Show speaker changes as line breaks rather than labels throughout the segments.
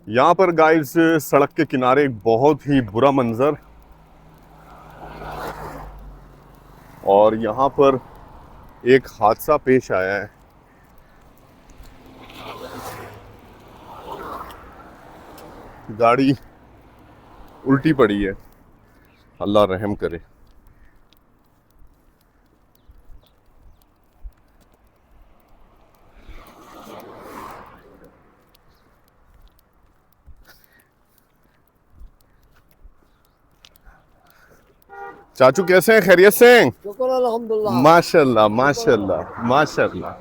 यहाँ पर गाइस सड़क के किनारे एक बहुत ही बुरा मंजर, और यहाँ पर एक हादसा पेश आया है। गाड़ी उल्टी पड़ी है, अल्लाह रहम करे। चाचू कैसे हैं, खैरियत से हैं?
शुक्र अल्हम्दुलिल्लाह।
माशाल्लाह माशाल्लाह माशाल्लाह।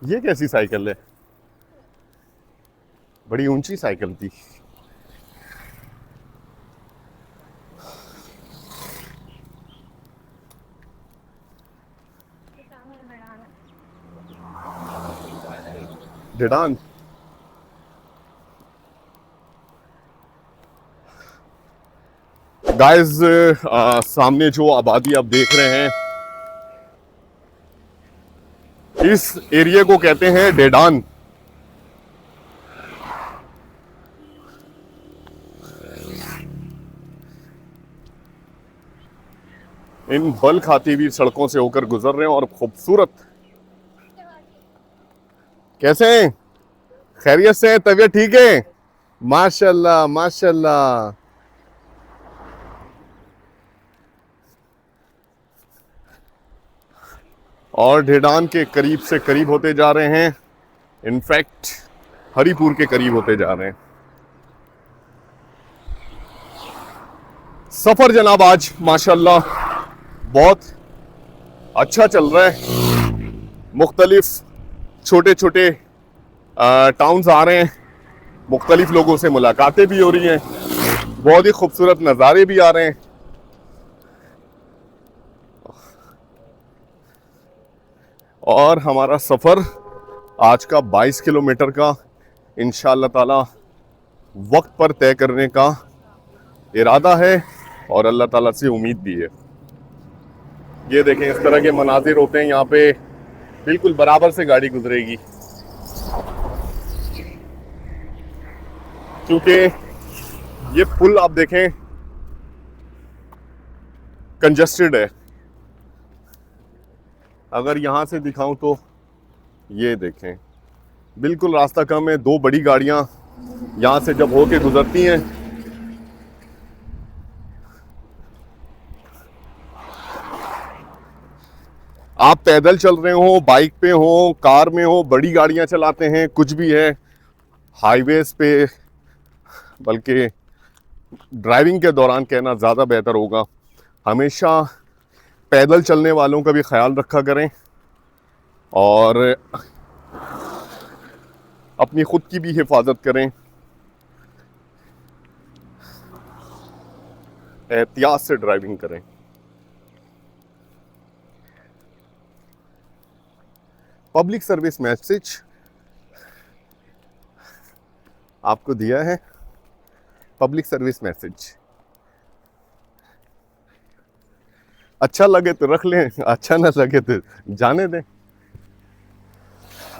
ये कैसी साइकिल है? बड़ी ऊंची साइकिल थी। डेडान। गाइस सामने जो आबादी आप देख रहे हैं, इस एरिया को कहते हैं डेडान। इन बल खाती हुई सड़कों से होकर गुजर रहे हैं, और खूबसूरत। कैसे हैं, खैरियत से हैं, तबीयत ठीक है? माशाल्लाह माशाल्लाह। और ढेडान के करीब से करीब होते जा रहे हैं, इनफैक्ट हरिपुर के करीब होते जा रहे हैं। सफर जनाब आज माशाल्लाह बहुत अच्छा चल रहा है। मुख्तलिफ छोटे छोटे टाउन्स आ रहे हैं, मुख्तलिफ लोगों से मुलाकातें भी हो रही हैं, बहुत ही खूबसूरत नज़ारे भी आ रहे हैं। और हमारा सफ़र आज का 22 किलोमीटर का इंशाअल्लाह ताला वक्त पर तय करने का इरादा है, और अल्लाह ताला से उम्मीद भी है। ये देखें, इस तरह के मनाजिर होते हैं यहाँ पे, बिल्कुल बराबर से गाड़ी गुजरेगी, क्योंकि ये पुल आप देखें कंजस्टेड है। अगर यहाँ से दिखाऊं तो ये देखें, बिल्कुल रास्ता कम है, दो बड़ी गाड़ियाँ यहाँ से जब होके गुजरती हैं आप पैदल चल रहे हो, बाइक पे हो, कार में हो, बड़ी गाड़ियाँ चलाते हैं, कुछ भी है, हाईवेज पे, बल्कि ड्राइविंग के दौरान कहना ज़्यादा बेहतर होगा, हमेशा पैदल चलने वालों का भी ख्याल रखा करें, और अपनी खुद की भी हिफाजत करें, एहतियात से ड्राइविंग करें। पब्लिक सर्विस मैसेज आपको दिया है, पब्लिक सर्विस मैसेज। अच्छा लगे तो रख लें, अच्छा ना लगे तो जाने दें।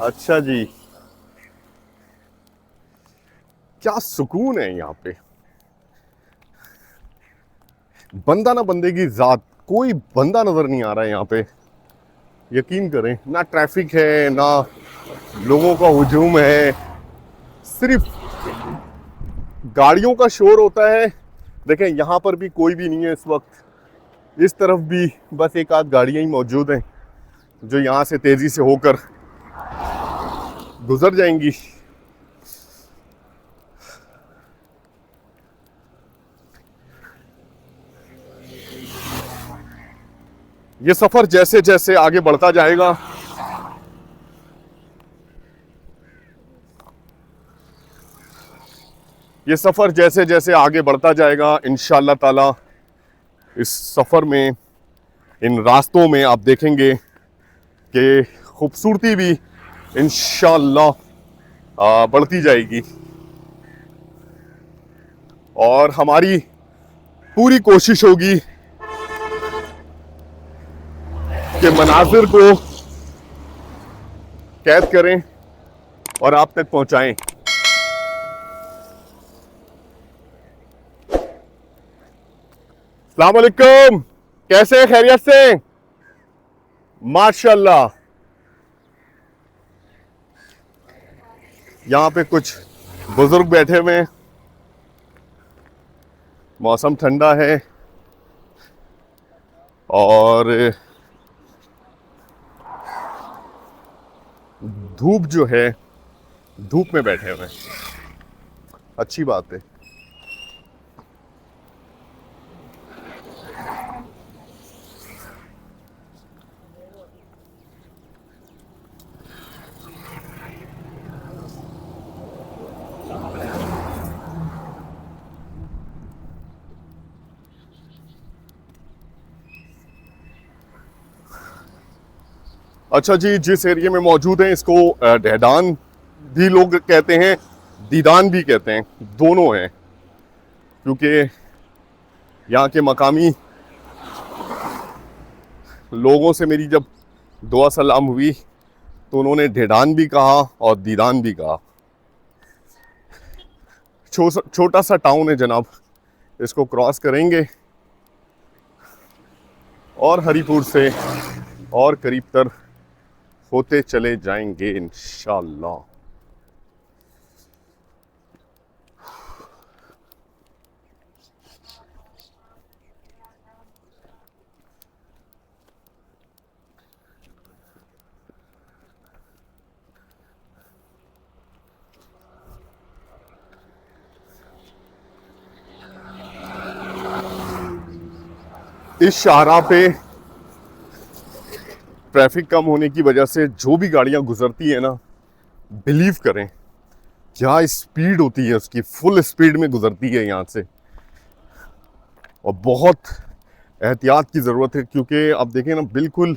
अच्छा जी, क्या सुकून है यहाँ पे, बंदा ना बंदे की जात, कोई बंदा नजर नहीं आ रहा है यहाँ पे, यकीन करें। ना ट्रैफिक है, ना लोगों का हुजूम है, सिर्फ गाड़ियों का शोर होता है। देखें यहाँ पर भी कोई भी नहीं है इस वक्त, इस तरफ भी बस एक आध गाड़ियाँ ही मौजूद हैं जो यहाँ से तेजी से होकर गुजर जाएंगी। ये सफर जैसे जैसे आगे बढ़ता जाएगा, ये सफर जैसे जैसे आगे बढ़ता जाएगा, इंशाअल्लाह ताला इस सफर में, इन रास्तों में आप देखेंगे कि खूबसूरती भी इंशाअल्लाह बढ़ती जाएगी, और हमारी पूरी कोशिश होगी कि मनाजिर को कैद करें और आप तक पहुंचाएं। अस्सलाम वालेकुम, कैसे हैं? खैरियत से? माशाल्लाह। यहाँ पे कुछ बुजुर्ग बैठे हुए हैं, मौसम ठंडा है और धूप जो है, धूप में बैठे हुए हैं, अच्छी बात है। अच्छा जी, जिस एरिया में मौजूद हैं इसको ढेडान भी लोग कहते हैं, दीदान भी कहते हैं, दोनों हैं, क्योंकि यहाँ के मकामी लोगों से मेरी जब दुआ सलाम हुई तो उन्होंने ढेडान भी कहा और दीदान भी कहा। छोटा सा टाउन है जनाब, इसको क्रॉस करेंगे और हरीपुर से और करीब तर होते चले जाएंगे इंशाअल्लाह। इस शाहराह पे ट्रैफिक कम होने की वजह से जो भी गाड़ियां गुजरती है ना, बिलीव करें क्या स्पीड होती है उसकी, फुल स्पीड में गुजरती है यहाँ से, और बहुत एहतियात की ज़रूरत है, क्योंकि आप देखें ना बिल्कुल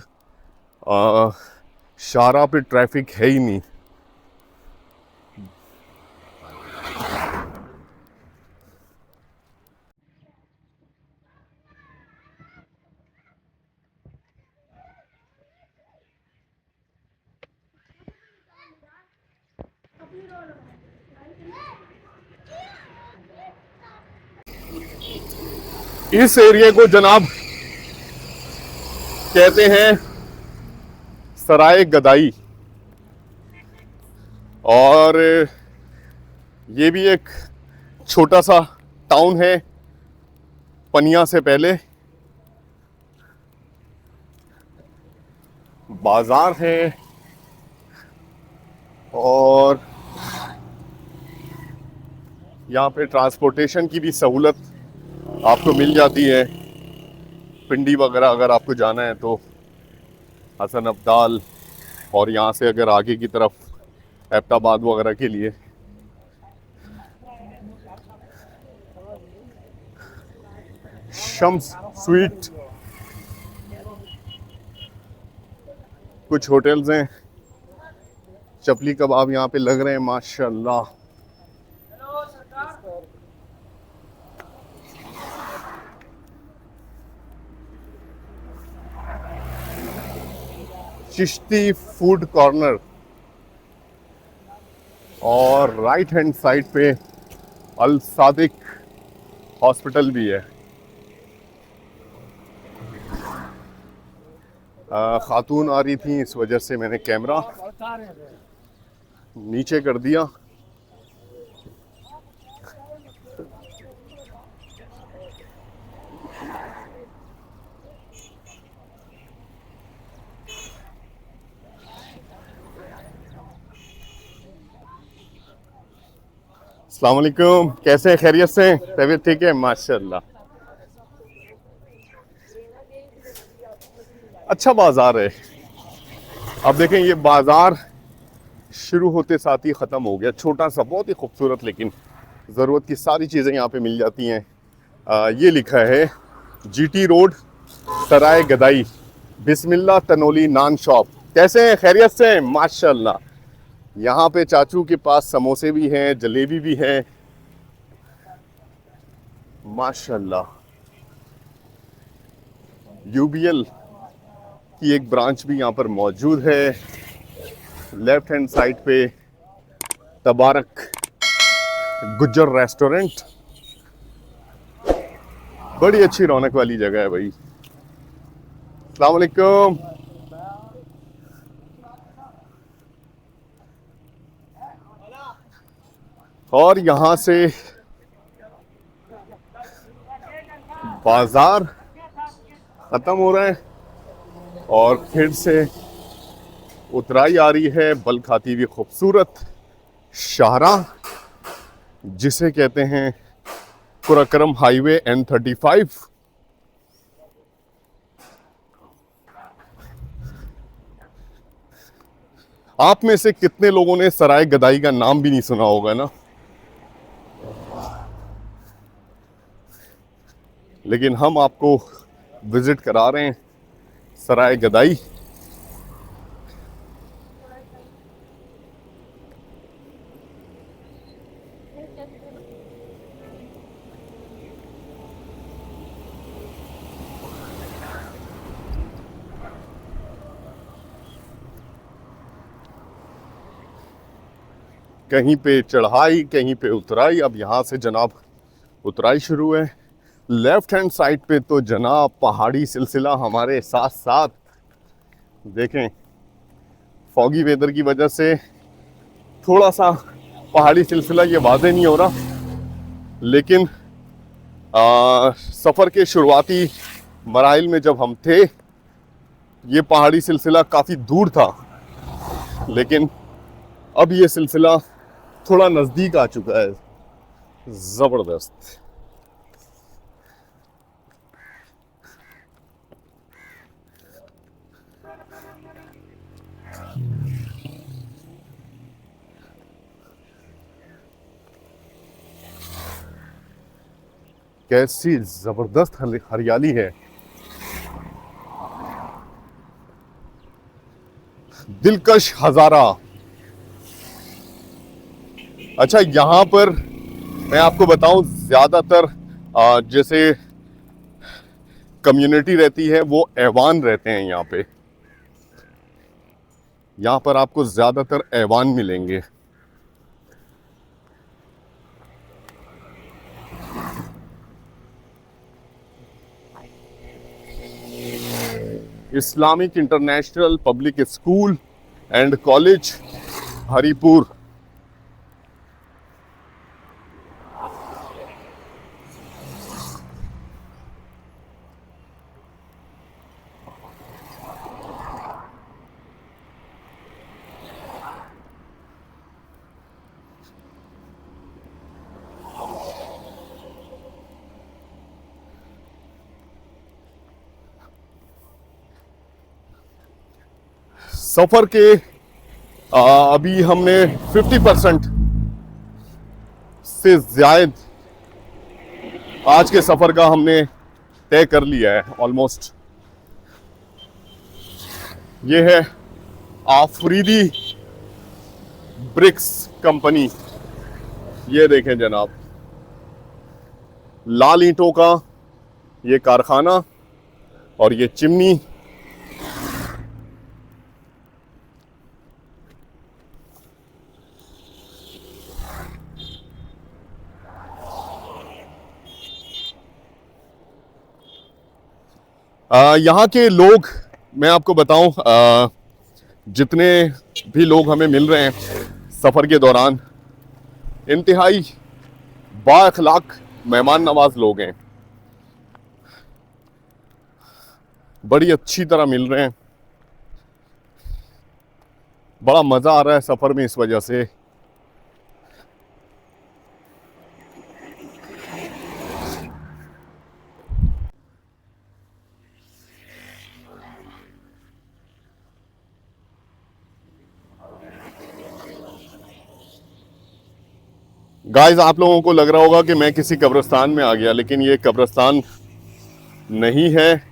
शाहराह पे ट्रैफिक है ही नहीं। इस एरिया को जनाब कहते हैं सराय गदाई, और ये भी एक छोटा सा टाउन है पनिया से पहले। बाजार है और यहाँ पे ट्रांसपोर्टेशन की भी सहूलत आपको मिल जाती है। पिंडी वगैरह अगर आपको जाना है तो हसन अब्दाल, और यहाँ से अगर आगे की तरफ एबटाबाद वगैरह के लिए। शम्स स्वीट, कुछ होटल्स हैं, चपली कबाब यहाँ पे लग रहे हैं माशाल्लाह। चिश्ती फूड कॉर्नर, और राइट हैंड साइड पे अल सादिक हॉस्पिटल भी है। खातून आ रही थी, इस वजह से मैंने कैमरा नीचे कर दिया। अस्सलाम वालेकुम, कैसे हैं? खैरियत से? तबीयत ठीक है? माशाल्लाह। अच्छा बाजार है। अब देखें ये बाजार शुरू होते साथ ही ख़त्म हो गया, छोटा सा, बहुत ही खूबसूरत, लेकिन ज़रूरत की सारी चीज़ें यहाँ पे मिल जाती हैं। ये लिखा है जीटी रोड सराय गदाई, बिस्मिल्लाह तनोली नान शॉप। कैसे हैं? खैरियत से हैं? माशाल्लाह। यहाँ पे चाचू के पास समोसे भी हैं, जलेबी भी हैं माशाल्लाह। यूबीएल की एक ब्रांच भी यहाँ पर मौजूद है। लेफ्ट हैंड साइड पे तबारक गुज्जर रेस्टोरेंट। बड़ी अच्छी रौनक वाली जगह है भाई। अस्सलाम वालेकुम। और यहाँ से बाजार खत्म हो रहा है और फिर से उतराई आ रही है बल खाती हुई खूबसूरत शाहराह, जिसे कहते हैं कुराकरम हाईवे N35। आप में से कितने लोगों ने सराय गदाई का नाम भी नहीं सुना होगा ना, लेकिन हम आपको विजिट करा रहे हैं सराय गदाई। कहीं पे चढ़ाई, कहीं पे उतराई। अब यहाँ से जनाब उतराई शुरू है। लेफ्ट हैंड साइड पे तो जनाब पहाड़ी सिलसिला हमारे साथ साथ। देखें, फॉगी वेदर की वजह से थोड़ा सा पहाड़ी सिलसिला ये वाज़ेह नहीं हो रहा, लेकिन सफ़र के शुरुआती मराइल में जब हम थे, ये पहाड़ी सिलसिला काफ़ी दूर था, लेकिन अब ये सिलसिला थोड़ा नज़दीक आ चुका है। ज़बरदस्त। कैसी ज़बरदस्त हरियाली है, दिलकश हज़ारा। अच्छा, यहाँ पर मैं आपको बताऊं, ज़्यादातर जैसे कम्युनिटी रहती है वो ऐवान रहते हैं यहाँ पे। यहाँ पर आपको ज़्यादातर ऐवान मिलेंगे। Islamic international public school and college Haripur. सफर के अभी हमने 50% से ज्यादा आज के सफर का हमने तय कर लिया है ऑलमोस्ट। ये है आफरीदी ब्रिक्स कंपनी। ये देखें जनाब, लाल ईंटों का ये कारखाना और ये चिमनी। यहाँ के लोग, मैं आपको बताऊं, जितने भी लोग हमें मिल रहे हैं सफ़र के दौरान, इंतहाई बाअखलाक मेहमान नवाज लोग हैं। बड़ी अच्छी तरह मिल रहे हैं। बड़ा मज़ा आ रहा है सफ़र में इस वजह से। गाइस, आप लोगों को लग रहा होगा कि मैं किसी कब्रिस्तान में आ गया, लेकिन ये कब्रिस्तान नहीं है,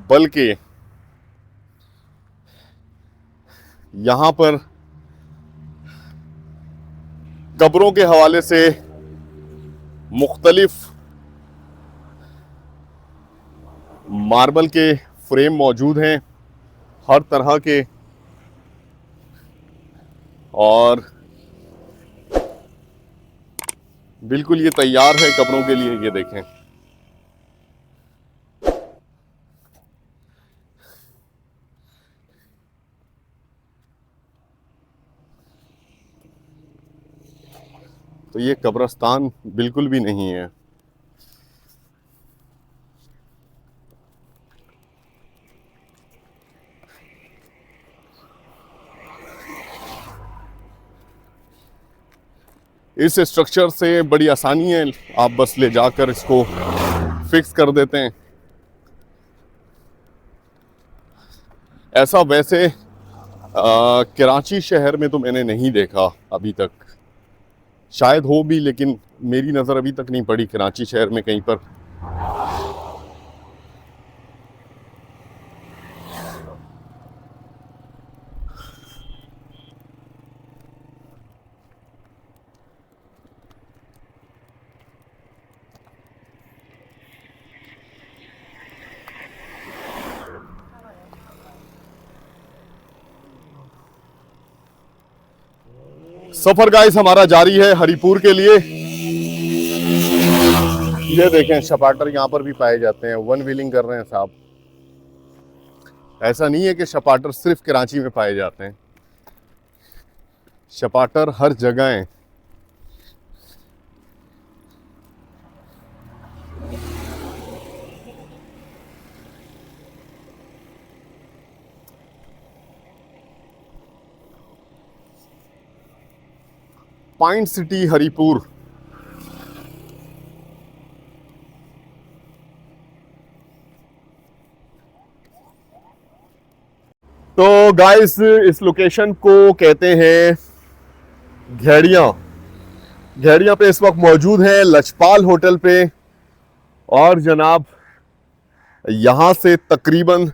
बल्कि यहाँ पर कब्रों के हवाले से मुख्तलिफ मार्बल के फ्रेम मौजूद हैं। हर तरह के और बिल्कुल ये तैयार है कपड़ों के लिए। ये देखें, तो ये कब्रिस्तान बिल्कुल भी नहीं है। इस स्ट्रक्चर से बड़ी आसानी है, आप बस ले जाकर इसको फिक्स कर देते हैं। ऐसा वैसे कराची शहर में तो मैंने नहीं देखा अभी तक, शायद हो भी, लेकिन मेरी नज़र अभी तक नहीं पड़ी कराची शहर में कहीं पर। सफर गाइस हमारा जारी है हरिपुर के लिए। ये देखें, शपाटर यहाँ पर भी पाए जाते हैं। वन व्हीलिंग कर रहे हैं साहब। ऐसा नहीं है कि शपाटर सिर्फ कराची में पाए जाते हैं, शपाटर हर जगह हैं। Point city Haripur. तो गाइस इस लोकेशन को कहते हैं घेड़िया। घेड़िया पे इस वक्त मौजूद है लजपाल होटल पे। और जनाब यहाँ से तकरीबन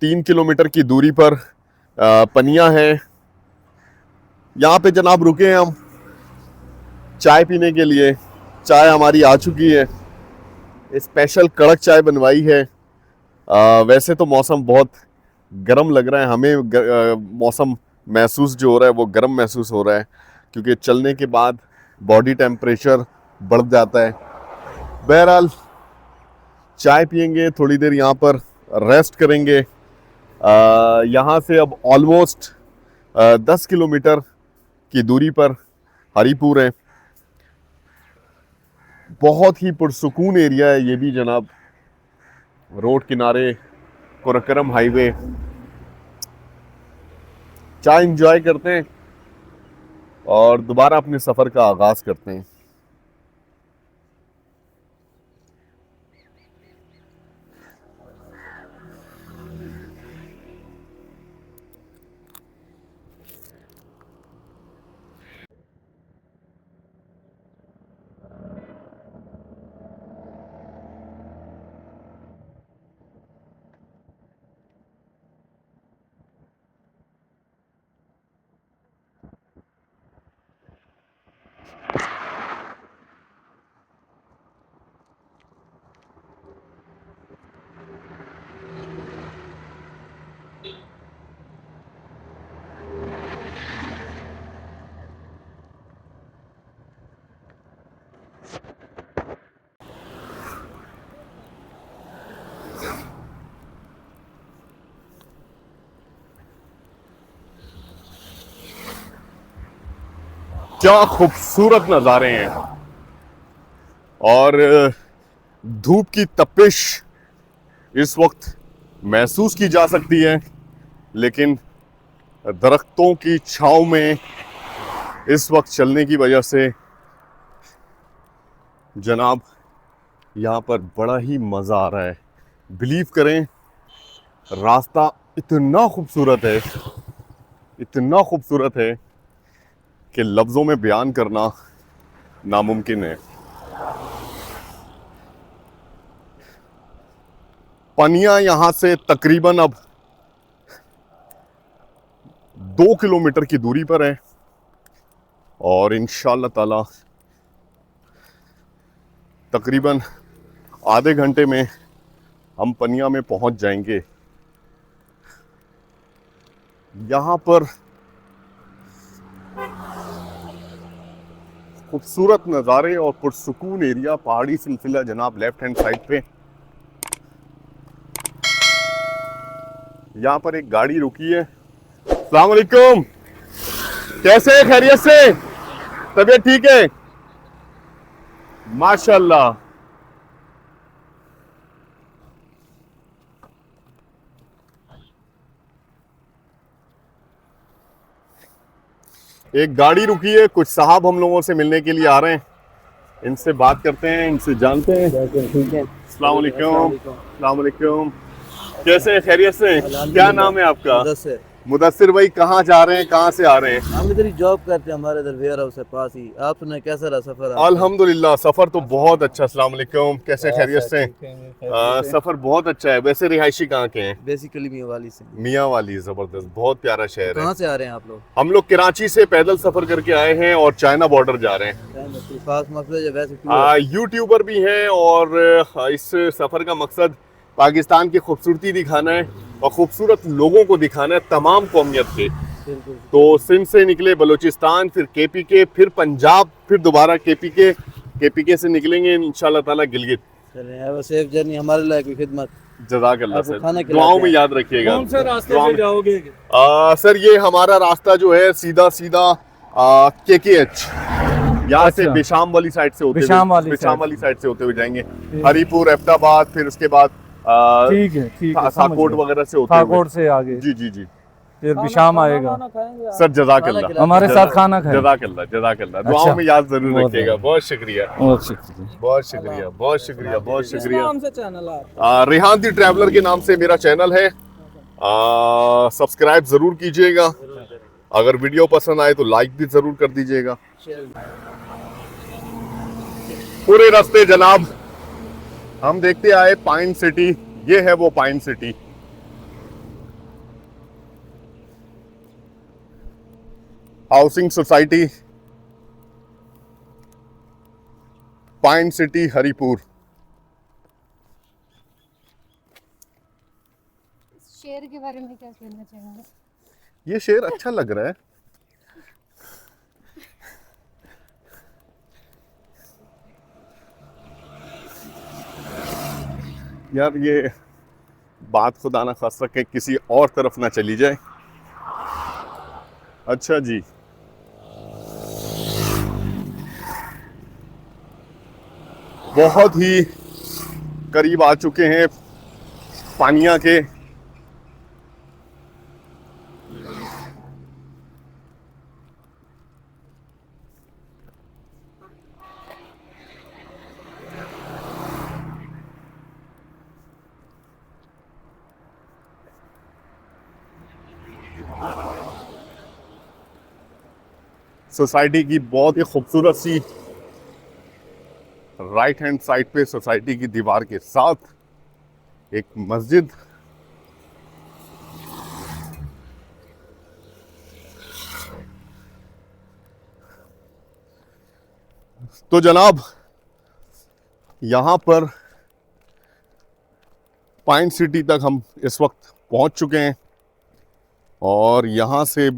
3 किलोमीटर की दूरी पर पनिया है। यहाँ पे जनाब रुके हैं हम चाय पीने के लिए। चाय हमारी आ चुकी है, स्पेशल कड़क चाय बनवाई है। वैसे तो मौसम बहुत गर्म लग रहा है हमें, मौसम महसूस जो हो रहा है वो गर्म महसूस हो रहा है, क्योंकि चलने के बाद बॉडी टेम्परेचर बढ़ जाता है। बहरहाल चाय पियेंगे, थोड़ी देर यहाँ पर रेस्ट करेंगे। यहाँ से अब ऑलमोस्ट 10 किलोमीटर की दूरी पर हरिपुर है। बहुत ही पुरसुकून एरिया है ये भी जनाब, रोड किनारे, कुरकरम हाईवे। चाय एंजॉय करते हैं और दोबारा अपने सफ़र का आगाज़ करते हैं। क्या खूबसूरत नज़ारे हैं और धूप की तपिश इस वक्त महसूस की जा सकती है, लेकिन दरख्तों की छांव में इस वक्त चलने की वजह से जनाब यहाँ पर बड़ा ही मज़ा आ रहा है। बिलीव करें, रास्ता इतना खूबसूरत है, इतना खूबसूरत है कि लफ्ज़ों में बयान करना नामुमकिन है। पनिया यहाँ से तकरीबन अब 2 किलोमीटर की दूरी पर है और इंशाअल्लाह ताला तकरीबन आधे घंटे में हम पनिया में पहुंच जाएंगे। यहाँ पर खूबसूरत नज़ारे और पुरसुकून एरिया, पहाड़ी सिलसिला जनाब लेफ्ट हैंड साइड पे। यहाँ पर एक गाड़ी रुकी है। अस्सलाम वालेकुम, कैसे हैं, खैरियत से, तबीयत ठीक है? माशाल्लाह। एक गाड़ी रुकी है, कुछ साहब हम लोगों से मिलने के लिए आ रहे हैं, इनसे बात करते हैं, इनसे जानते हैं।
ठीक है।
अस्सलाम वालेकुम। अस्सलाम वालेकुम, कैसे हैं, खैरियत से? क्या नाम है आपका?
मुदस्सिर।
मुदस्सिर भाई, कहाँ जा रहे हैं, कहाँ से आ रहे हैं?
हम इधर ही जॉब करते हैं, हमारे इधर वेयर हाउस है पास ही। आप सुनाए कैसा रहा सफर आपका?
अल्हम्दुलिल्लाह, सफ़र तो बहुत अच्छा। अस्सलाम वालेकुम, कैसे, खैरियत से? सफ़र बहुत अच्छा है। वैसे रिहायशी कहाँ के हैं?
बेसिकली मियाँ वाली से।
मियाँ वाली, ज़बरदस्त, बहुत प्यारा शहर है।
कहाँ से आ रहे हैं आप लोग?
हम लोग कराची से पैदल सफ़र करके आए हैं और चाइना बॉर्डर जा रहे हैं।
खास मकसद है वैसे
यूट्यूबर भी हैं और इस सफ़र का मकसद पाकिस्तान की खूबसूरती दिखाना है और खूबसूरत लोगों को दिखाना है, तमाम कौमियत के। तो सिंध से निकले बलूचिस्तान, फिर KPK, फिर पंजाब, फिर दोबारा KPK से निकलेंगे इंशाल्लाह ताला गिलगित।
चलें, सेफ जर्नी, हमारे लायक की खिदमत।
जज़ाकल्लाह
आपको
सर,
खाना
दुआओं में याद रखिएगा।
कौन से रास्ते से जाओगे?
सर ये हमारा रास्ता जो है सीधा सीधा KKH, यहाँ से
अच्छा।
बिशाम वाली साइड से होते
बिशाम वाली
साइड से होते हुए जाएंगे, हरीपुर, एबटाबाद, फिर उसके बाद
ठीक है, ठीक है,
साकोट वगैरह से होते हुए।
साकोट से आगे
जी जी जी
फिर बिशाम आएगा।
सर, जज़ाकल्लाह,
हमारे साथ खाना खाएं।
जज़ाकल्लाह, जज़ाकल्लाह,
अच्छा।
दुआओं में याद जरूर
बहुत
रखिएगा। बहुत शुक्रिया,
बहुत शुक्रिया।
बहुत शुक्रिया, बहुत शुक्रिया, बहुत शुक्रिया।
नाम से चैनल आप?
रेहान दी ट्रैवलर के नाम से मेरा चैनल है, सब्सक्राइब जरूर कीजिएगा। अगर वीडियो पसंद आए तो लाइक भी जरूर कर दीजिएगा। पूरे रास्ते जनाब हम देखते आए पाइन सिटी, ये है वो pine city. Housing society, pine city, Haripur.
शेर के बारे में क्या कहना चाहेंगे?
ये शेर अच्छा लग रहा है। यार ये बात खुदा ना खास्ता के किसी और तरफ ना चली जाए। अच्छा जी, बहुत ही करीब आ चुके हैं पानिया के। सोसाइटी की बहुत ही खूबसूरत सी राइट हैंड साइड पे सोसाइटी की दीवार के साथ एक मस्जिद। तो जनाब यहाँ पर पाइन सिटी तक हम इस वक्त पहुँच चुके हैं और यहाँ से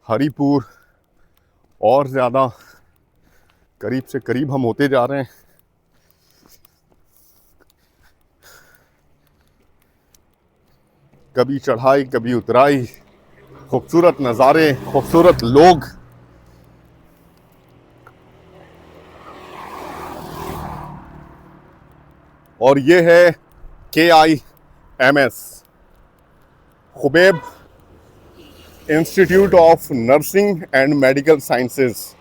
हरीपुर और ज़्यादा करीब से करीब हम होते जा रहे हैं। कभी चढ़ाई, कभी उतराई, खूबसूरत नज़ारे, खूबसूरत लोग। और ये है KIMS, Khubaib institute of nursing and medical sciences.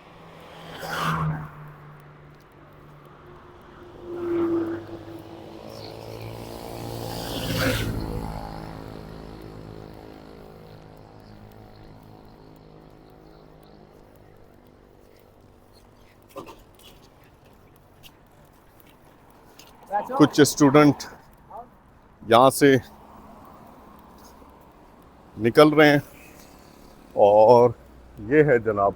कुछ स्टूडेंट यहाँ से निकल रहे हैं और ये है जनाब।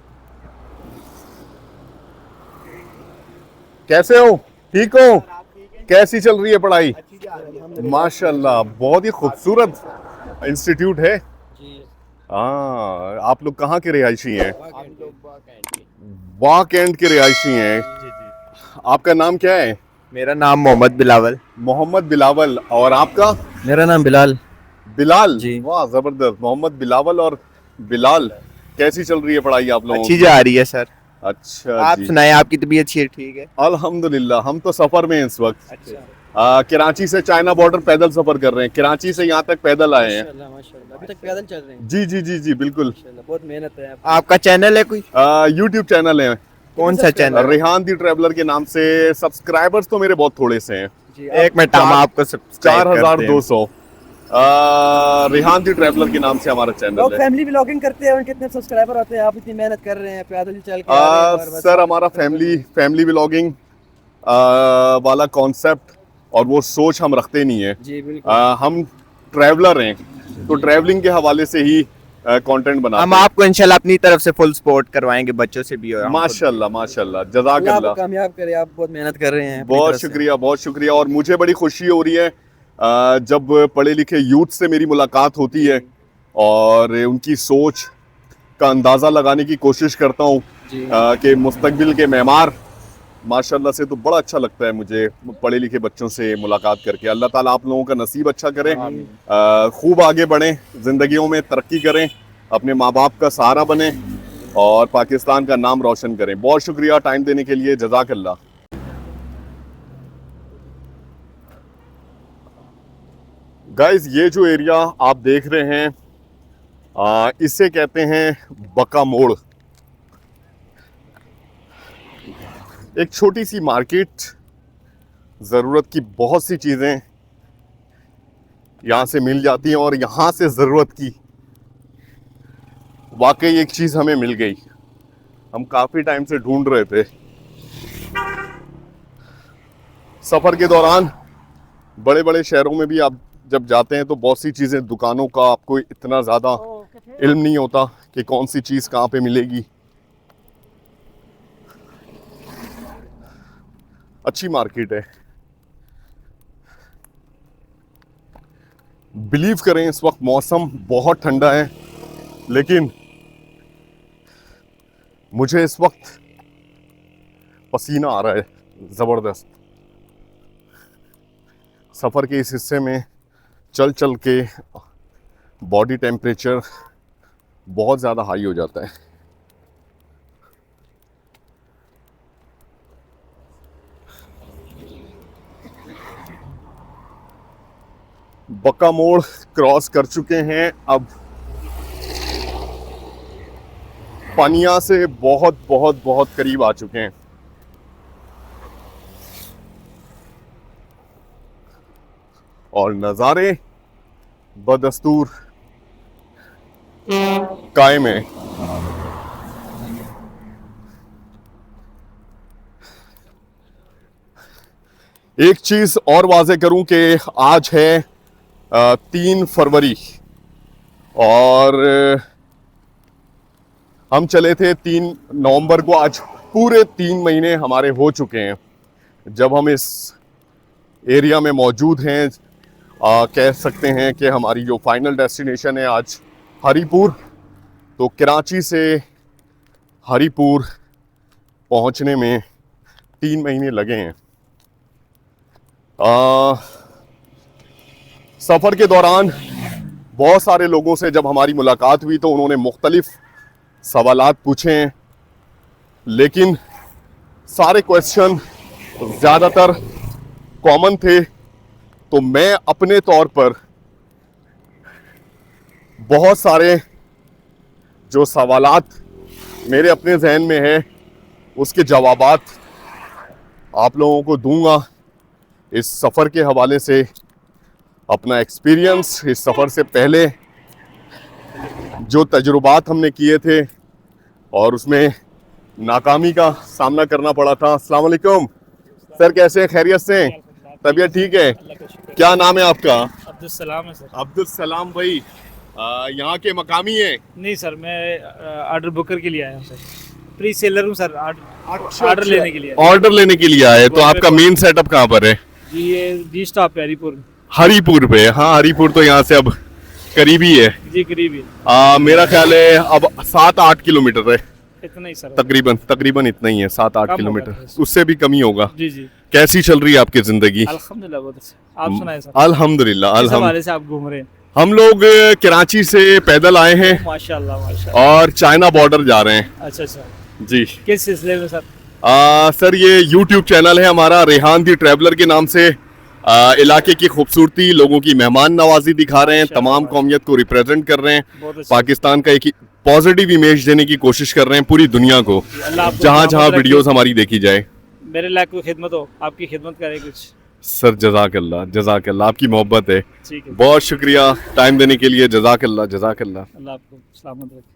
कैसे हो, ठीक हो? कैसी चल रही है पढ़ाई? माशाल्लाह, बहुत ही खूबसूरत इंस्टीट्यूट है। हाँ, आप लोग कहाँ के रिहायशी हैं? वाह कैंट के रिहायशी हैं।
जी जी।
आपका नाम क्या है?
मेरा नाम मोहम्मद बिलावल।
मोहम्मद बिलावल। और आपका?
मेरा नाम बिलाल।
बिलाल
जी।
वाह जबरदस्त। मोहम्मद बिलावल और बिलाल। कैसी चल रही है पढ़ाई आप लोगों
अच्छी
की?
जा रही है सर।
अच्छा
आप
जी।
सुनाएं, आपकी तबीयत ठीक है?
अल्हम्दुलिल्लाह, हम तो सफर में हैं इस वक्त।
अच्छा।
कराची से चाइना बॉर्डर पैदल सफर कर रहे हैं। कराची से यहाँ तक पैदल आए हैं।
माशाल्लाह माशाल्लाह, अभी तक पैदल चल रहे हैं।
जी जी जी जी बिल्कुल।
माशाल्लाह, बहुत मेहनत है
आपका चैनल है कोई?
यूट्यूब चैनल है।
कौन सा चैनल?
रेहान दी ट्रैवलर के नाम से। सब्सक्राइबर्स तो मेरे बहुत थोड़े से हैं।
जी।
एक मिनट, हम आपको सब्सक्राइब करते हैं।
4200। रेहान दी ट्रैवलर के नाम से हमारा चैनल
लोग
है।
फैमिली व्लॉगिंग करते हैं, उनके कितने सब्सक्राइबर होते हैं? आप इतनी मेहनत कर रहे हैं, पैदल चल के आ रहे हैं और बस
सर हमारा फैमिली व्लॉगिंग वाला कॉन्सेप्ट और वो सोच हम रखते नहीं है।
जी बिल्कुल।
हम ट्रैवलर हैं, तो ट्रैवलिंग के हवाले से ही कंटेंट बनाते
हम
हैं।
आपको इंशाल्लाह अपनी तरफ से फुल सपोर्ट करवाएंगे, बच्चों से भी। और हम खुद भी।
माशाल्लाह माशाल्लाह,
अल्लाह आपको
जज़ाकल्लाह।
कामयाब करे, आप बहुत मेहनत कर रहे हैं अपनी
बहुत
तरफ से।
शुक्रिया बहुत शुक्रिया। और मुझे बड़ी खुशी हो रही है जब पढ़े लिखे यूथ से मेरी मुलाकात होती है और उनकी सोच का अंदाज़ा लगाने की कोशिश करता हूँ
जी।
कि मुस्तकबिल के मेमार माशाल्लाह से। तो बड़ा अच्छा लगता है मुझे पढ़े लिखे बच्चों से मुलाकात करके। अल्लाह ताला आप लोगों का नसीब अच्छा करे, खूब आगे बढ़ें, ज़िंदगियों में तरक्की करें, अपने माँ बाप का सहारा बने और पाकिस्तान का नाम रोशन करें। बहुत शुक्रिया टाइम देने के लिए, जज़ाकल्लाह। गाइस, ये जो एरिया आप देख रहे हैं इसे कहते हैं बका मोड़। एक छोटी सी मार्केट, ज़रूरत की बहुत सी चीज़ें यहाँ से मिल जाती हैं और यहाँ से ज़रूरत की वाकई एक चीज़ हमें मिल गई। हम काफ़ी टाइम से ढूंढ रहे थे। सफ़र के दौरान बड़े बड़े शहरों में भी आप जब जाते हैं तो बहुत सी चीज़ें, दुकानों का आपको इतना ज़्यादा इल्म नहीं होता कि कौन सी चीज़ कहाँ पे मिलेगी। अच्छी मार्केट है। बिलीव करें इस वक्त मौसम बहुत ठंडा है, लेकिन मुझे इस वक्त पसीना आ रहा है ज़बरदस्त। सफ़र के इस हिस्से में चल चल के बॉडी टेम्परेचर बहुत ज़्यादा हाई हो जाता है। बका मोड़ क्रॉस कर चुके हैं, अब पनिया से बहुत बहुत बहुत करीब आ चुके हैं। और नज़ारे बदस्तूर कायम है। एक चीज़ और वाज़े करूं कि आज है 3 फरवरी और हम चले थे 3 नवंबर को। आज पूरे 3 महीने हमारे हो चुके हैं जब हम इस एरिया में मौजूद हैं। कह सकते हैं कि हमारी जो फाइनल डेस्टिनेशन है आज हरीपुर। तो कराची से हरीपुर पहुंचने में 3 महीने लगे हैं। सफ़र के दौरान बहुत सारे लोगों से जब हमारी मुलाकात हुई तो उन्होंने मुख्तलिफ सवालात पूछे हैं, लेकिन सारे क्वेश्चन ज़्यादातर कॉमन थे। तो मैं अपने तौर पर बहुत सारे जो सवालात मेरे अपने जहन में है उसके जवाबात आप लोगों को दूंगा। इस सफ़र के हवाले से अपना एक्सपीरियंस, इस सफ़र से पहले जो तजुर्बात हमने किए थे और उसमें नाकामी का सामना करना पड़ा था। अस्सलाम वालेकुम सर, कैसे हैं? खैरियत से? तबीयत ठीक है? क्या नाम है आपका?
अब्दुल सलाम है सर।
अब्दुल सलाम भाई, यहाँ के मकामी हैं?
नहीं सर, मैं ऑर्डर बुकर के लिए आया हूँ सर। प्री सेलर हूँ सर,
अच्छा,
ऑर्डर लेने के लिए।
ऑर्डर लेने के लिए आए। तो आपका मेन सेटअप कहाँ पर है?
जी ये जी स्टॉप है हरीपुर।
हरीपुर पे? हाँ, हरीपुर तो यहाँ से अब करीबी है।
जी करीब है।
मेरा ख्याल है अब 7-8 किलोमीटर है।
इतना ही सर।
तकरीबन तकरीबन इतना ही है, 7-8
कम होगा
किलोमीटर,
थोड़ा।
उससे भी कम ही होगा।
जी जी।
कैसी चल रही है आपकी जिंदगी?
अल्हम्दुलिल्लाह बहुत अच्छा। आप सुनाए सर,
अल्हम्दुलिल्लाह
किस
अल्हम्दुलिल्लाह।
हवाले से आप घूम रहे हैं?
हम लोग कराची से पैदल आए हैं
माशाल्लाह माशाल्लाह।
और चाइना बॉर्डर जा रहे हैं।
अच्छा अच्छा,
जी
किस सिलसिले में सर?
सर ये YouTube चैनल है हमारा, रेहान दी ट्रैवलर के नाम से। इलाके की खूबसूरती, लोगों की मेहमान नवाजी दिखा रहे हैं,
माशाल्लाह,
तमाम कौमियत को रिप्रेजेंट कर रहे हैं,
बहुत अच्छा।
पाकिस्तान का एक पॉजिटिव इमेज देने की कोशिश कर रहे हैं पूरी दुनिया को,
अल्लाह आपको
जहाँ
सलामत
जहाँ
रखे।
वीडियोस हमारी देखी जाए।
मेरे लायक कोई खिदमत हो, आपकी खिदमत करे कुछ।
सर जज़ाकल्लाह जज़ाकल्लाह, आपकी मोहब्बत है,
ठीक है,
बहुत शुक्रिया टाइम देने के लिए, जज़ाकल्लाह जज़ाकल्लाह।
अल्लाह आपको सलामत रखे।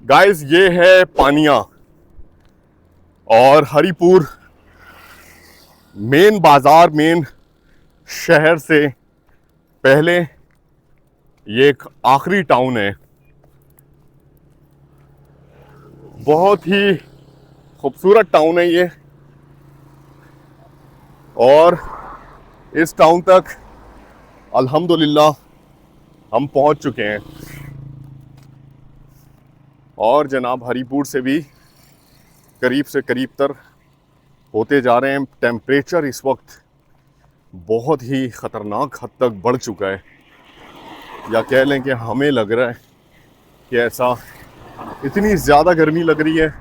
गाइस ये है पानिया और हरीपुर मेन बाजार, मेन शहर से पहले ये एक आखिरी टाउन है। बहुत ही खूबसूरत टाउन है ये, और इस टाउन तक अल्हम्दुलिल्लाह हम पहुंच चुके हैं। और जनाब हरीपुर से भी करीब से करीब तर होते जा रहे हैं। टेम्परेचर इस वक्त बहुत ही ख़तरनाक हद तक बढ़ चुका है, या कह लें कि हमें लग रहा है कि ऐसा, इतनी ज़्यादा गर्मी लग रही है।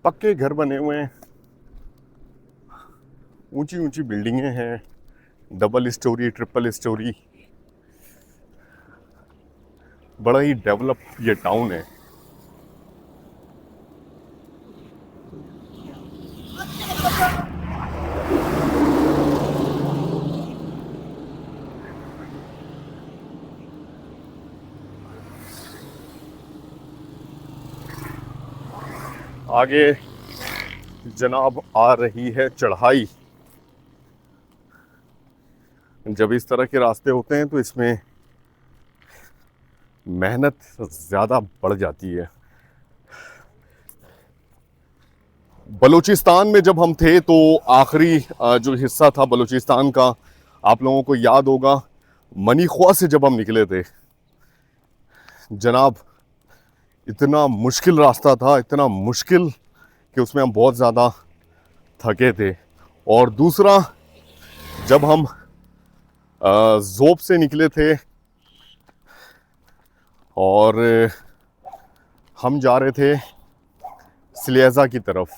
पक्के घर बने हुए हैं, ऊंची ऊंची बिल्डिंगें हैं, डबल स्टोरी ट्रिपल स्टोरी, बड़ा ही डेवलप ये टाउन है। आगे जनाब आ रही है चढ़ाई। जब इस तरह के रास्ते होते हैं तो इसमें मेहनत ज़्यादा बढ़ जाती है। बलूचिस्तान में जब हम थे तो आखिरी जो हिस्सा था बलूचिस्तान का, आप लोगों को याद होगा, मनीख्वा से जब हम निकले थे जनाब, इतना मुश्किल रास्ता था, इतना मुश्किल कि उसमें हम बहुत ज़्यादा थके थे। और दूसरा, जब हम ज़ोब से निकले थे और हम जा रहे थे सिलेजा की तरफ,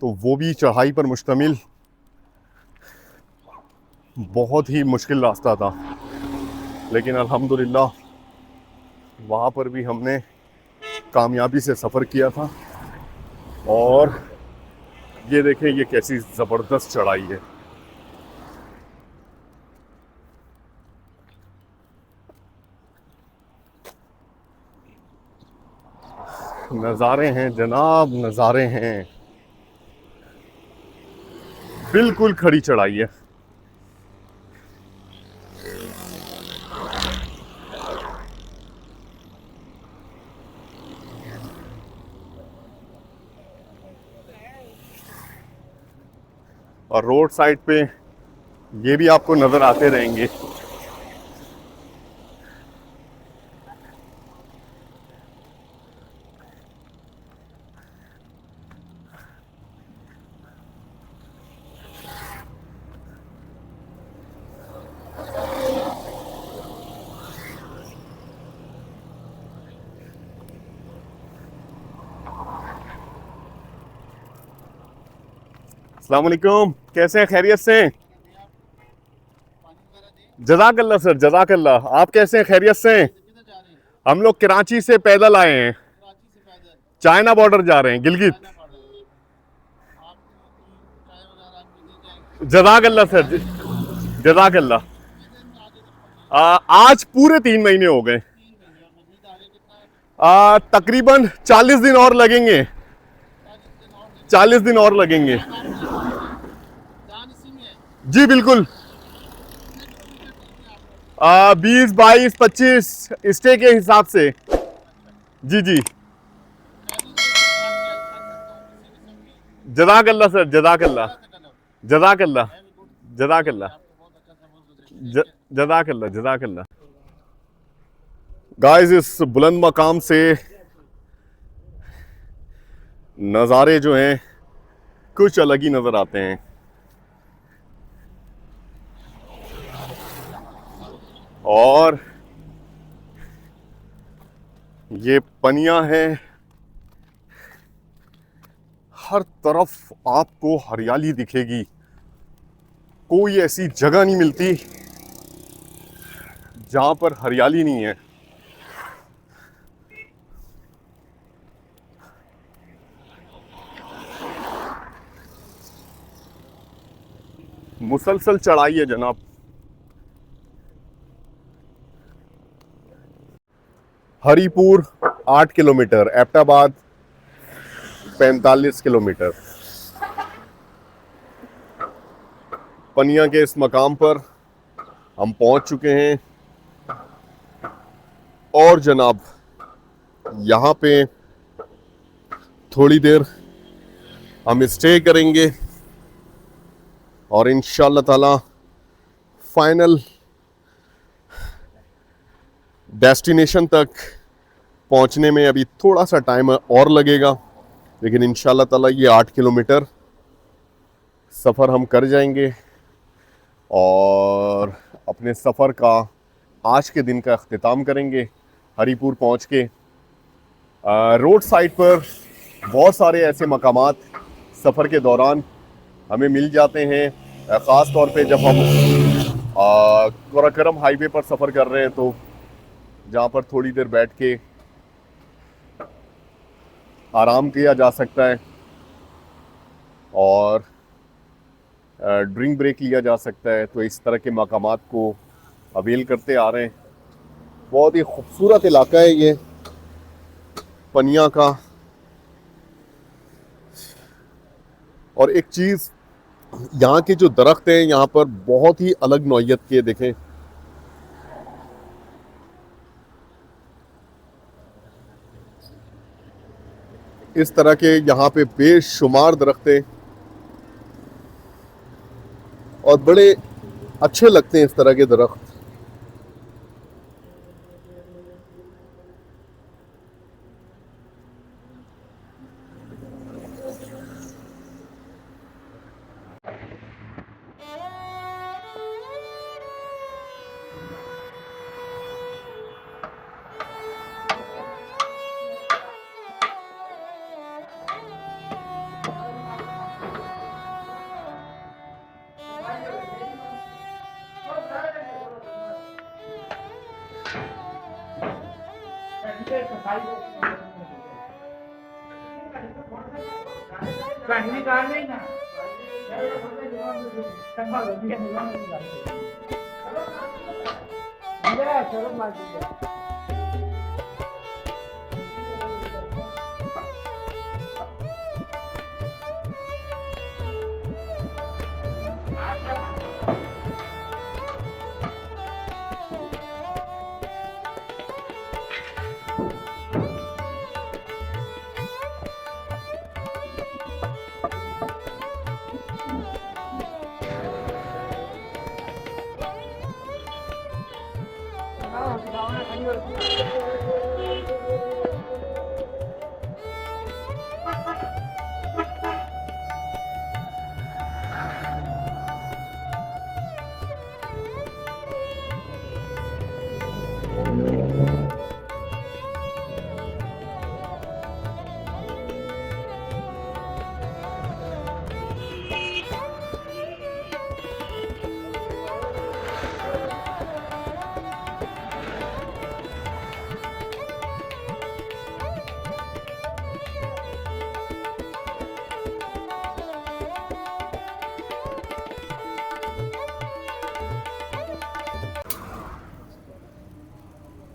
तो वो भी चढ़ाई पर मुश्तमिल बहुत ही मुश्किल रास्ता था, लेकिन अल्हम्दुलिल्लाह वहाँ पर भी हमने कामयाबी से सफ़र किया था। और ये देखें ये कैसी ज़बरदस्त चढ़ाई है। नज़ारे हैं जनाब, नज़ारे हैं, बिल्कुल खड़ी चढ़ाई है। और रोड साइड पे ये भी आपको नज़र आते रहेंगे। अस्सलाम वालेकुम, कैसे हैं? खैरियत से? जज़ाकल्लाह सर, जज़ाकल्लाह। आप कैसे हैं? खैरियत से? हम लोग कराची से पैदल आए हैं, चाइना बॉर्डर जा रहे हैं, गिलगित। जज़ाकल्लाह सर, जज़ाकल्लाह। आज पूरे 3 महीने हो गए। तकरीबन 40 दिन और लगेंगे, 40 दिन और लगेंगे। जी बिल्कुल। 20, 22, 25 स्टे के हिसाब से जी जी, जज़ाकल्लाह सर, जज़ाकल्लाह, जज़ाकल्लाह, जज़ाकल्लाह, जज़ाकल्लाह, जज़ाकल्लाह। गाइस, इस बुलंद मकाम से नज़ारे जो हैं कुछ अलग ही नज़र आते हैं। और ये पनियां हैं, हर तरफ आपको हरियाली दिखेगी, कोई ऐसी जगह नहीं मिलती जहां पर हरियाली नहीं है। मुसलसल चढ़ाई है जनाब। Haripur 8 kilometre, Abbottabad 45 kilometre. पनिया के इस मकाम पर हम पहुंच चुके हैं और जनाब यहाँ पे थोड़ी देर हम स्टे करेंगे और इंशाअल्लाह ताला फाइनल डेस्टिनेशन तक पहुंचने में अभी थोड़ा सा टाइम और लगेगा, लेकिन इंशाअल्लाह ताला ये 8 किलोमीटर सफ़र हम कर जाएंगे और अपने सफ़र का आज के दिन का अख्तिताम करेंगे हरिपुर पहुंच के। रोड साइड पर बहुत सारे ऐसे मकामात सफ़र के दौरान हमें मिल जाते हैं, ख़ास तौर पे जब हम कराकरम हाईवे पर सफ़र कर रहे हैं, तो जहाँ पर थोड़ी देर बैठ के आराम किया जा सकता है और ड्रिंक ब्रेक लिया जा सकता है। तो इस तरह के मकामात को अवेल करते आ रहे हैं। बहुत ही खूबसूरत इलाका है ये पनिया का। और एक चीज़, यहाँ के जो दरख्त हैं यहाँ पर बहुत ही अलग नौइयत के, देखें इस तरह के यहाँ पे बेशुमार दरख्त हैं और बड़े अच्छे लगते हैं इस तरह के दरख्त।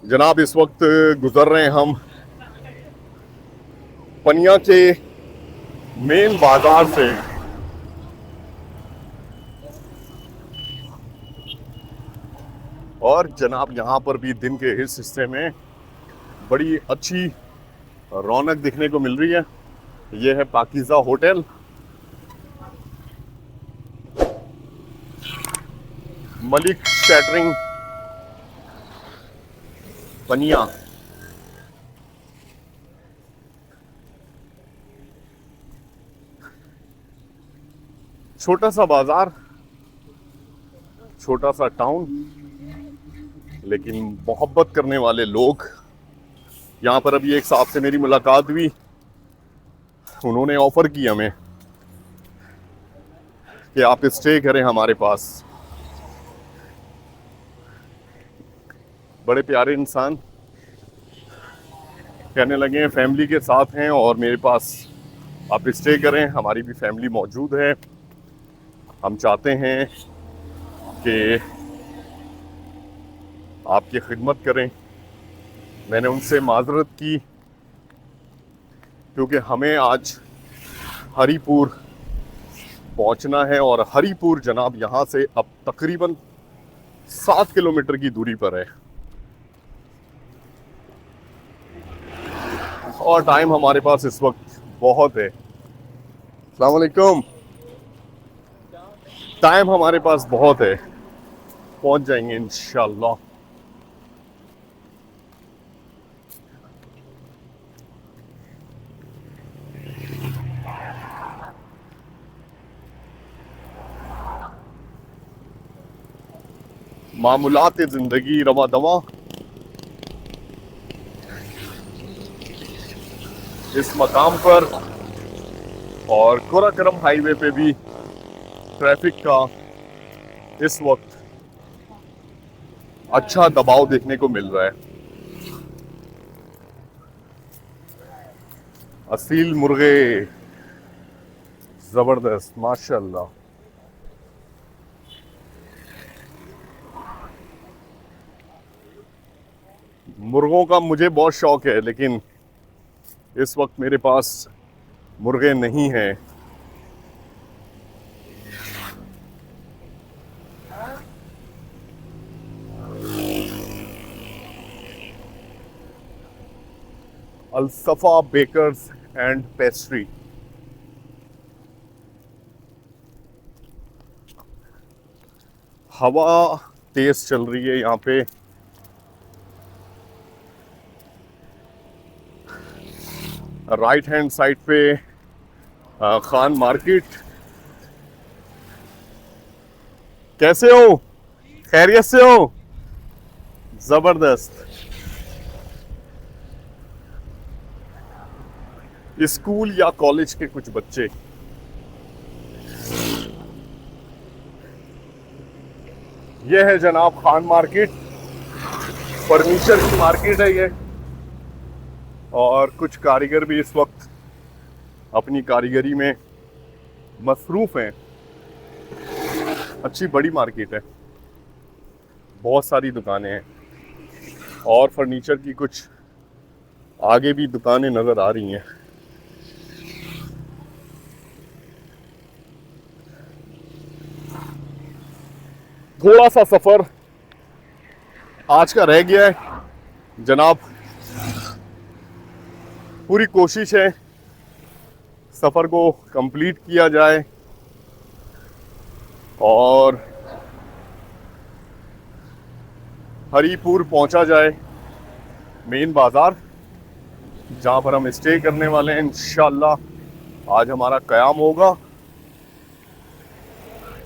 जनाब इस वक्त गुजर रहे हैं हम पनिया के मेन बाजार से। और जनाब यहाँ पर भी दिन के इस हिस्से में बड़ी अच्छी रौनक दिखने को मिल रही है। ये है पाकीज़ा होटल। मलिक कैटरिंग पनिया। छोटा सा बाजार, छोटा सा टाउन, लेकिन मोहब्बत करने वाले लोग। यहाँ पर अभी एक साहब से मेरी मुलाकात हुई, उन्होंने ऑफर किया हमें कि आप स्टे करें हमारे पास। बड़े प्यारे इंसान, कहने लगे हैं फैमिली के साथ हैं और मेरे पास आप स्टे करें, हमारी भी फैमिली मौजूद है, हम चाहते हैं कि आपकी खिदमत करें। मैंने उनसे माजरत की क्योंकि हमें आज हरीपुर पहुंचना है और हरीपुर जनाब यहाँ से अब तकरीबन 7 किलोमीटर की दूरी पर है और टाइम हमारे पास इस वक्त बहुत है। अस्सलाम वालेकुम। टाइम हमारे पास बहुत है, पहुंच जाएंगे इंशाल्लाह। मामूलात जिंदगी रवा दवा। इस मकाम पर और कोराकरम हाईवे पे भी ट्रैफिक का इस वक्त अच्छा दबाव देखने को मिल रहा है। असील मुर्गे जबरदस्त माशाल्लाह। मुर्गों का मुझे बहुत शौक है, लेकिन इस वक्त मेरे पास मुर्गे नहीं हैं। अल-सफा बेकर्स एंड पेस्ट्री। हवा तेज चल रही है यहाँ पे। राइट हैंड साइड पे खान मार्केट। कैसे हो? खैरियत से हो? जबरदस्त। स्कूल या कॉलेज के कुछ बच्चे। यह है जनाब खान मार्केट, फर्नीचर की मार्केट है ये, और कुछ कारीगर भी इस वक्त अपनी कारीगरी में मसरूफ हैं। अच्छी बड़ी मार्केट है, बहुत सारी दुकानें हैं और फर्नीचर की कुछ आगे भी दुकानें नजर आ रही हैं। थोड़ा सा सफर आज का रह गया है जनाब। पूरी कोशिश है सफर को कंप्लीट किया जाए और हरीपुर पहुंचा जाए, मेन बाजार जहां पर हम स्टे करने वाले हैं। इंशाल्लाह आज हमारा क़याम होगा।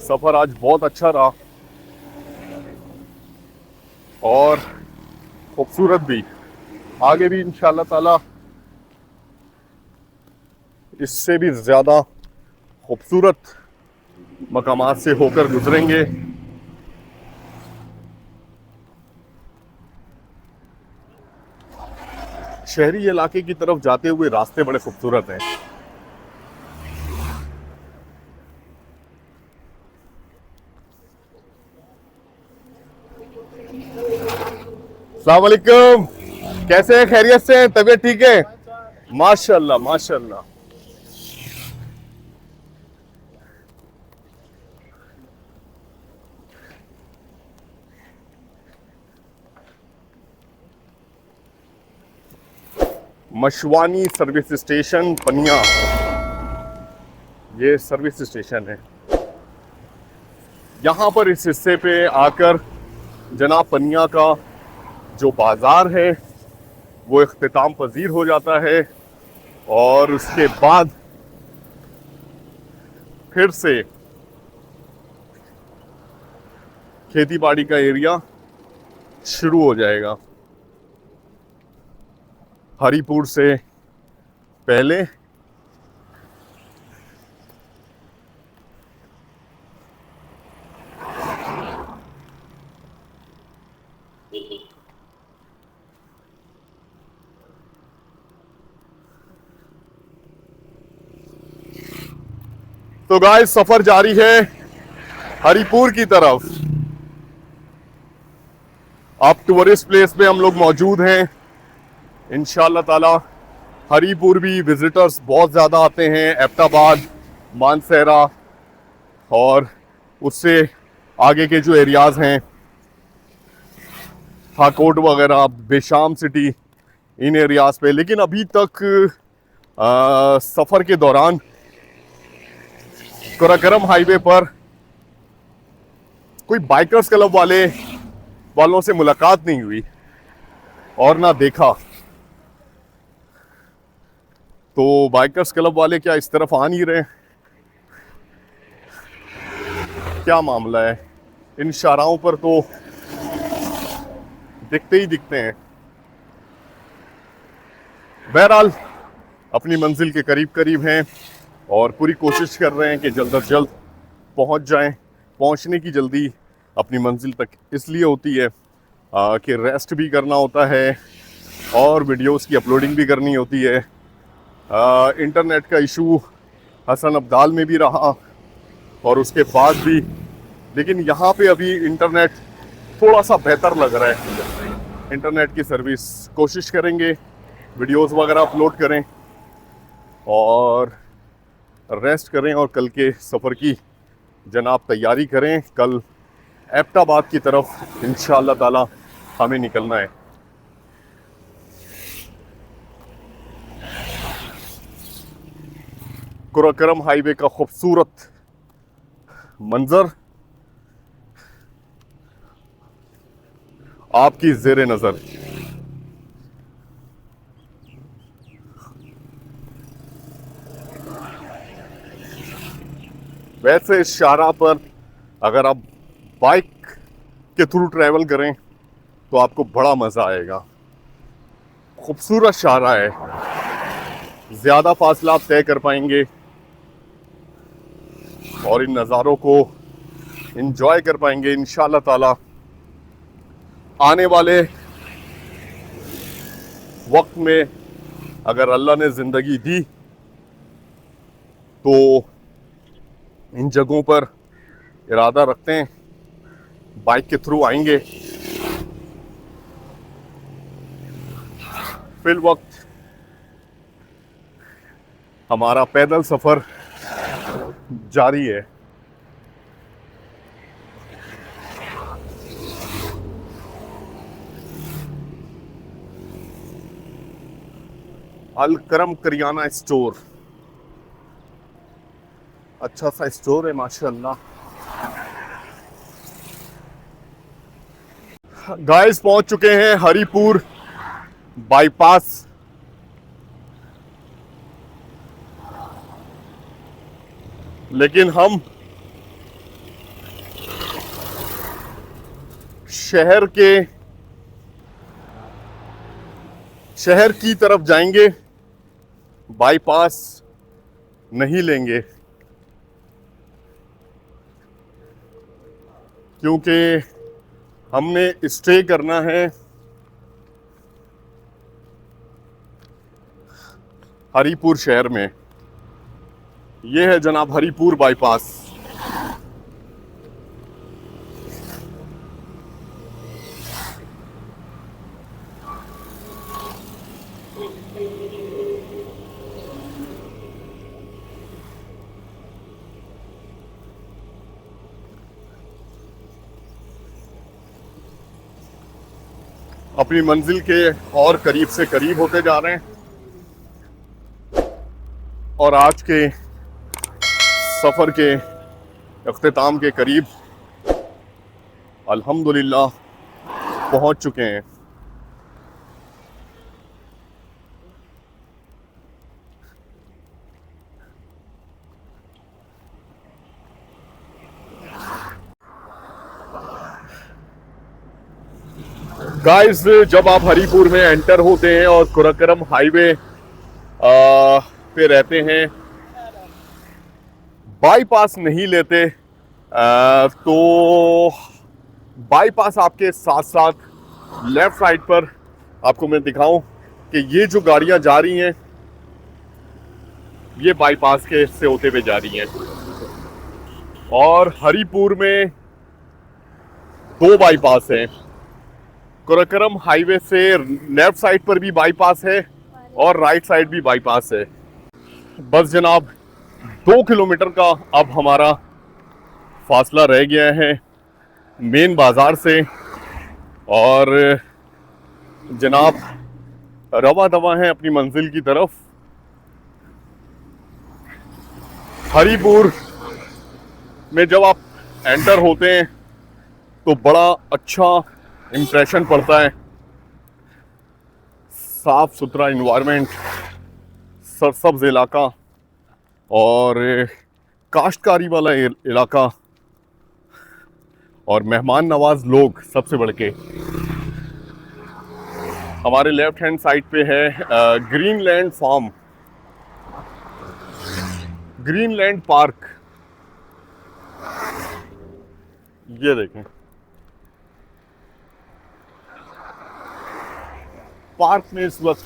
सफर आज बहुत अच्छा रहा और खूबसूरत भी। आगे भी इंशाल्लाह ताला इससे भी ज़्यादा खूबसूरत मकामात से होकर गुजरेंगे। शहरी इलाके की तरफ जाते हुए रास्ते बड़े खूबसूरत हैं। अस्सलाम वालेकुम। कैसे हैं? खैरियत से हैं? तबीयत ठीक है? माशाल्लाह माशाल्लाह। मशवानी सर्विस स्टेशन पनिया, ये सर्विस स्टेशन है। यहाँ पर इस हिस्से पे आकर जनाब पनिया का जो बाज़ार है वो इख्तिताम पजीर हो जाता है और उसके बाद फिर से खेती बाड़ी का एरिया शुरू हो जाएगा। हरिपुर से पहले तो गाइस सफर जारी है हरिपुर की तरफ। अब टूरिस्ट प्लेस पे हम लोग मौजूद हैं। इंशाअल्लाह ताला हरिपुर भी विजिटर्स बहुत ज़्यादा आते हैं। एबटाबाद, मानसहरा और उससे आगे के जो एरियाज़ हैं, हाकोट वगैरह, बेशाम सिटी, इन एरियाज़ पे। लेकिन अभी तक सफ़र के दौरान कुराकरम हाईवे पर कोई बाइकर्स क्लब वालों से मुलाकात नहीं हुई और ना देखा। तो बाइकर्स क्लब वाले क्या इस तरफ आ नहीं रहे? क्या मामला है? इन शाहराहों पर तो दिखते ही दिखते हैं। बहरहाल अपनी मंजिल के करीब करीब हैं और पूरी कोशिश कर रहे हैं कि जल्द अज जल्द पहुंच जाएं। पहुंचने की जल्दी अपनी मंजिल तक इसलिए होती है कि रेस्ट भी करना होता है और वीडियोस की अपलोडिंग भी करनी होती है। इंटरनेट का इशू हसन अब्दाल में भी रहा और उसके बाद भी, लेकिन यहाँ पे अभी इंटरनेट थोड़ा सा बेहतर लग रहा है। इंटरनेट की सर्विस कोशिश करेंगे वीडियोस वगैरह अपलोड करें और रेस्ट करें और कल के सफ़र की जनाब तैयारी करें। कल एबटाबाद की तरफ इंशाअल्लाह ताला हमें निकलना है। कुराकरम हाईवे का खूबसूरत मंजर आपकी ज़ेरे नज़र। वैसे इस शाहराह पर अगर आप बाइक के थ्रू ट्रैवल करें तो आपको बड़ा मज़ा आएगा। खूबसूरत शाहराह है, ज़्यादा फासला आप तय कर पाएंगे और इन नज़ारों को एंजॉय कर पाएंगे इंशाअल्लाह ताला। आने वाले वक्त में अगर अल्लाह ने ज़िंदगी दी तो इन जगहों पर इरादा रखते हैं बाइक के थ्रू आएंगे। फिल वक्त हमारा पैदल सफ़र जारी है। अल करम करियाना स्टोर, अच्छा सा स्टोर है माशाअल्लाह। गाइस पहुंच चुके हैं हरिपुर बाईपास। लेकिन हम शहर की तरफ जाएंगे, बाईपास नहीं लेंगे क्योंकि हमने स्टे करना है हरिपुर शहर में। यह है जनाब हरिपुर बाईपास। अपनी मंजिल के और करीब से करीब होते जा रहे हैं। और आज के सफ़र के अख्तिताम के करीब अल्हम्दुलिल्लाह पहुंच चुके हैं। गाइस, जब आप हरीपुर में एंटर होते हैं और कुरक्करम हाईवे पे रहते हैं, बाईपास नहीं लेते, तो बाईपास आपके साथ साथ लेफ्ट साइड पर आपको मैं दिखाऊं कि ये जो गाड़ियां जा रही हैं ये बाईपास के से होते हुए जा रही हैं। और हरीपुर में 2 बाईपास हैं। कुरक्करम हाईवे से लेफ्ट साइड पर भी बाईपास है और राइट साइड भी बाईपास है। बस जनाब 2 किलोमीटर का अब हमारा फासला रह गया है मेन बाज़ार से, और जनाब रवा दवा है अपनी मंजिल की तरफ। हरीपुर में जब आप एंटर होते हैं तो बड़ा अच्छा इम्प्रेशन पड़ता है। साफ सुथरा इन्वायरमेंट, सरसब्ज इलाका और काश्तकारी वाला इलाका और मेहमान नवाज लोग। सबसे बढ़ के हमारे लेफ्ट हैंड साइड पे है ग्रीनलैंड फार्म, ग्रीनलैंड पार्क। ये देखें, पार्क में इस वक्त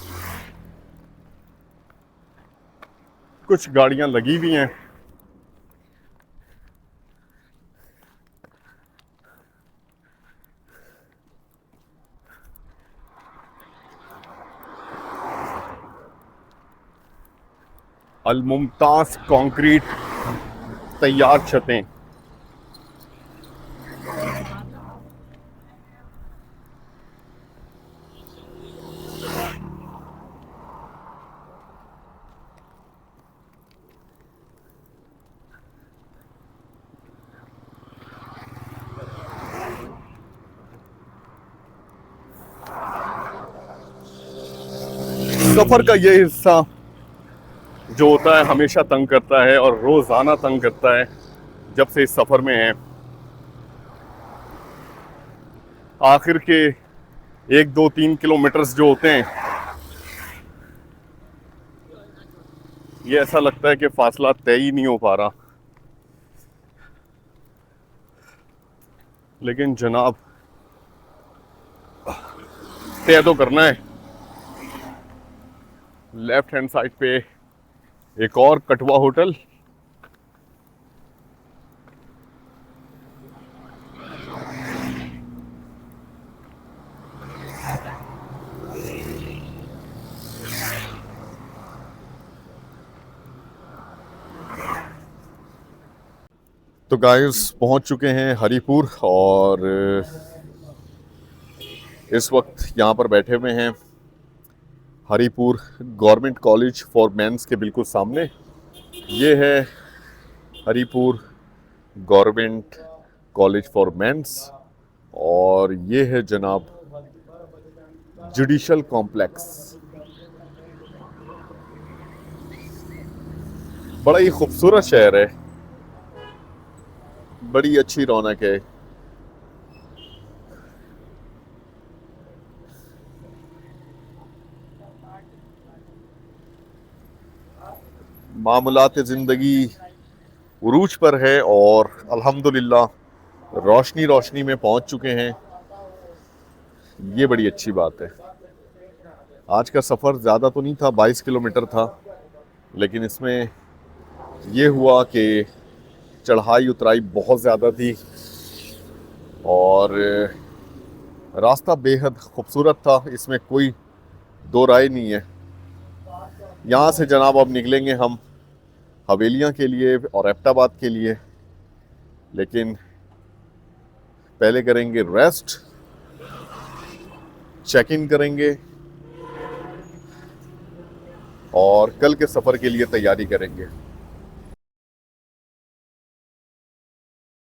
कुछ गाड़ियां लगी हुई हैं। अल मुमताज कंक्रीट तैयार छतें। सफर का ये हिस्सा जो होता है हमेशा तंग करता है और रोजाना तंग करता है जब से इस सफर में है। आखिर के 1, 2, 3 किलोमीटर्स जो होते हैं, ये ऐसा लगता है कि फासला तय ही नहीं हो पा रहा। लेकिन जनाब तय तो करना है। लेफ्ट हैंड साइड पे एक और कटवा होटल, तो गाइस पहुंच चुके हैं हरीपुर और इस वक्त यहाँ पर बैठे हुए हैं Haripur government college for mens के बिल्कुल सामने। ये है Haripur government college for mens और ये है जनाब जुडिशल कॉम्प्लेक्स। बड़ा ही खूबसूरत शहर है, बड़ी अच्छी रौनक है। मामूलात ज़िंदगी उरूज पर है और अल्हम्दुलिल्लाह रोशनी रोशनी में पहुंच चुके हैं। ये बड़ी अच्छी बात है। आज का सफ़र ज़्यादा तो नहीं था, 22 किलोमीटर था, लेकिन इसमें ये हुआ कि चढ़ाई उतराई बहुत ज़्यादा थी और रास्ता बेहद खूबसूरत था, इसमें कोई दो राय नहीं है। यहाँ से जनाब अब निकलेंगे हम हवेलियाँ के लिए और एबटाबाद के लिए, लेकिन पहले करेंगे रेस्ट, चेक इन करेंगे और कल के सफ़र के लिए तैयारी करेंगे।